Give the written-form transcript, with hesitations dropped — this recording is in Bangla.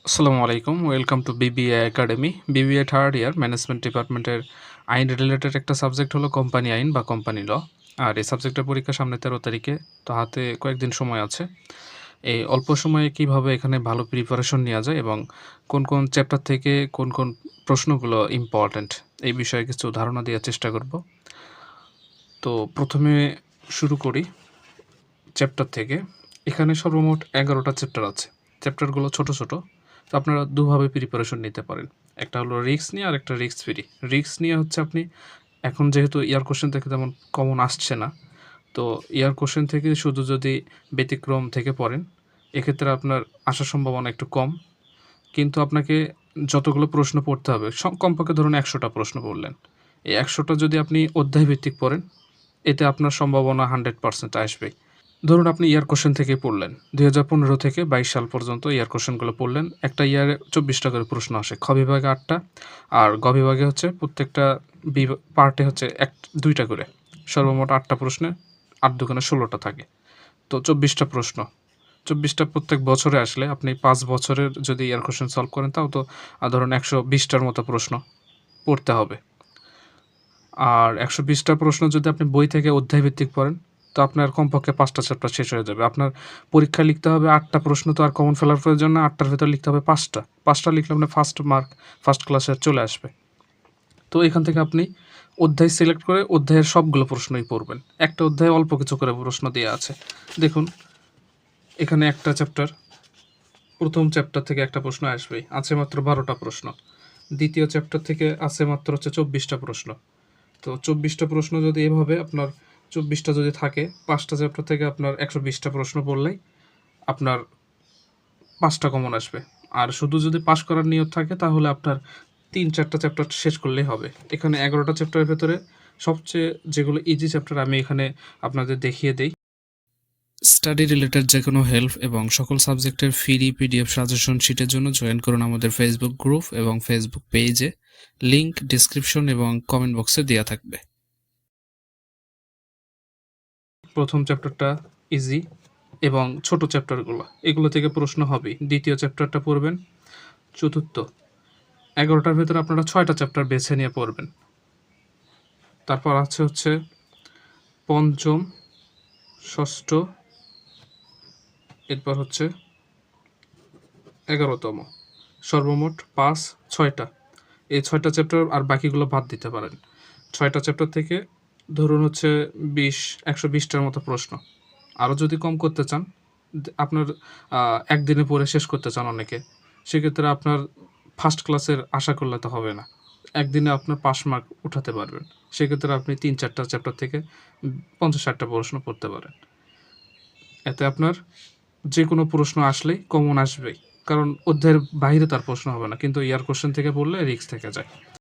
আসসালামু আলাইকুম। Welcome to BBA academy. BBA third year management ডিপার্টমেন্টের আইন রিলেটেড একটা সাবজেক্ট হলো কোম্পানি আইন বা কোম্পানি ল। আর এই সাবজেক্টের পরীক্ষা সামনে ১৩ তারিখে। তো হাতে কয়েকদিন সময় আছে। এই অল্প সময়ে কিভাবে এখানে ভালো প্রিপারেশন নেওয়া যায় এবং কোন চ্যাপ্টার থেকে কোন প্রশ্নগুলো ইম্পর্ট্যান্ট এই বিষয়ে কিছু ধারণা দেওয়ার চেষ্টা করব। তো প্রথমে শুরু করি চ্যাপ্টার থেকে। এখানে সর্বমোট ১১টা চ্যাপ্টার আছে। চ্যাপ্টারগুলো ছোট, ছোট। তো আপনারা দুভাবে প্রিপারেশন নিতে পারেন। একটা হলো রিস্ক নিয়ে, আরেকটা রিস্ক ফ্রি। রিস্ক নিয়ে হচ্ছে আপনি এখন যেহেতু ইয়ার কোয়েশ্চেন থেকে তেমন কমন আসছে না, তো ইয়ার কোয়েশ্চেন থেকে শুধু যদি ব্যতিক্রম থেকে পড়েন, এক্ষেত্রে আপনার আসার সম্ভাবনা একটু কম। কিন্তু আপনাকে যতগুলো প্রশ্ন পড়তে হবে, কমপক্ষে ধরুন ১০০টা প্রশ্ন পড়লেন। এই ১০০টা যদি আপনি অধ্যায়ভিত্তিক পড়েন, এতে আপনার সম্ভাবনা 100% আসবেই। ধরুন আপনি ইয়ার কোয়েশ্চেন থেকেই পড়লেন। ২০১৫ থেকে ২২ সাল পর্যন্ত ইয়ার কোয়েশ্চেনগুলো পড়লেন। একটা ইয়ারে ২৪টা করে প্রশ্ন আসে। খ বিভাগে ৮টা আর গ বিভাগে হচ্ছে প্রত্যেকটা পার্টে হচ্ছে ২টা করে। সর্বমোট ৮টা প্রশ্নে ৮ দুগুণে ১৬টা থাকে। তো ২৪টা প্রশ্ন। ২৪টা প্রত্যেক বছরে আসলে আপনি ৫ বছরের যদি ইয়ার কোয়েশ্চেন সলভ করেন তাও তো ধরুন ১২০টার মতো প্রশ্ন পড়তে হবে। আর ১২০টা প্রশ্ন যদি আপনি বই থেকে অধ্যায়ভিত্তিক পড়েন, তো আপনার কমপক্ষে ৫টা চ্যাপ্টার শেষ হয়ে যাবে। আপনার পরীক্ষায় লিখতে হবে ৮টা প্রশ্ন, তো আর কমন ফেলার প্রয়োজন না। ৮টার ভেতর লিখতে হবে ৫টা। ৫টা লিখলে আপনার ফার্স্ট মার্ক ফার্স্ট ক্লাসে চলে আসবে। তো এখান থেকে আপনি অধ্যায় সিলেক্ট করে অধ্যায়ের সবগুলো প্রশ্নই পড়বেন। একটা অধ্যায়ে অল্প কিছু করে প্রশ্ন দেয়া আছে। দেখুন, এখানে একটা চ্যাপ্টার, প্রথম চ্যাপ্টার থেকে একটা প্রশ্ন আসবেই। আছে মাত্র ১২টা প্রশ্ন। দ্বিতীয় চ্যাপ্টার থেকে আছে মাত্র হচ্ছে ২৪টা প্রশ্ন। তো ২৪টা প্রশ্ন যদি এভাবে আপনার ২৪টা যদি থাকে, ৫টা চ্যাপ্টার থেকে আপনার ১২০টা প্রশ্ন পড়লেই আপনার ৫টা কমন আসবে। আর শুধু যদি পাস করার নিয়ত থাকে তাহলে আপনার ৩-৪টা চ্যাপ্টার শেষ করলেই হবে। এখানে ১১টা চ্যাপ্টারের ভেতরে সবচেয়ে যেগুলো ইজি চ্যাপ্টার আমি এখানে আপনাদের দেখিয়ে দেই। স্টাডি রিলেটেড যে কোনো হেল্প এবং সকল সাবজেক্টের ফ্রি পিডিএফ সাজেশন শিটের জন্য জয়েন করুন আমাদের ফেসবুক গ্রুপ এবং ফেসবুক পেজে। লিংক ডিসক্রিপশন এবং কমেন্ট বক্সে দেওয়া থাকবে। প্রথম চ্যাপ্টারটা ইজি এবং ছোট চ্যাপ্টারগুলো, এগুলো থেকে প্রশ্ন হবেই। দ্বিতীয় চ্যাপ্টারটা পড়বেন। চতুর্থ ১১টার ভেতরে আপনারা ৬টা চ্যাপ্টার বেছে নিয়ে পড়বেন। তারপর আছে হচ্ছে পঞ্চম, ষষ্ঠ, এরপর হচ্ছে ১১তম। সর্বমোট ৫, ৬টা। এই ৬টা চ্যাপ্টার আর বাকিগুলো বাদ দিতে পারেন। ৬টা চ্যাপ্টার থেকে ধরুন হচ্ছে ১২০টার মতো প্রশ্ন। আরও যদি কম করতে চান, আপনার একদিনে পড়ে শেষ করতে চান অনেকে, সেক্ষেত্রে আপনার ফার্স্ট ক্লাসের আশা করলে তো হবে না। একদিনে আপনার পাস মার্ক উঠাতে পারবেন। সেক্ষেত্রে আপনি ৩-৪টা চ্যাপ্টার থেকে ৫০-৬০টা প্রশ্ন পড়তে পারেন। এতে আপনার যে কোনো প্রশ্ন আসলেই কমন আসবেই। কারণ অধ্যায়ের বাইরে তার প্রশ্ন হবে না। কিন্তু ইয়ার কোয়েশ্চেন থেকে পড়লে রিস্ক থেকে যায়।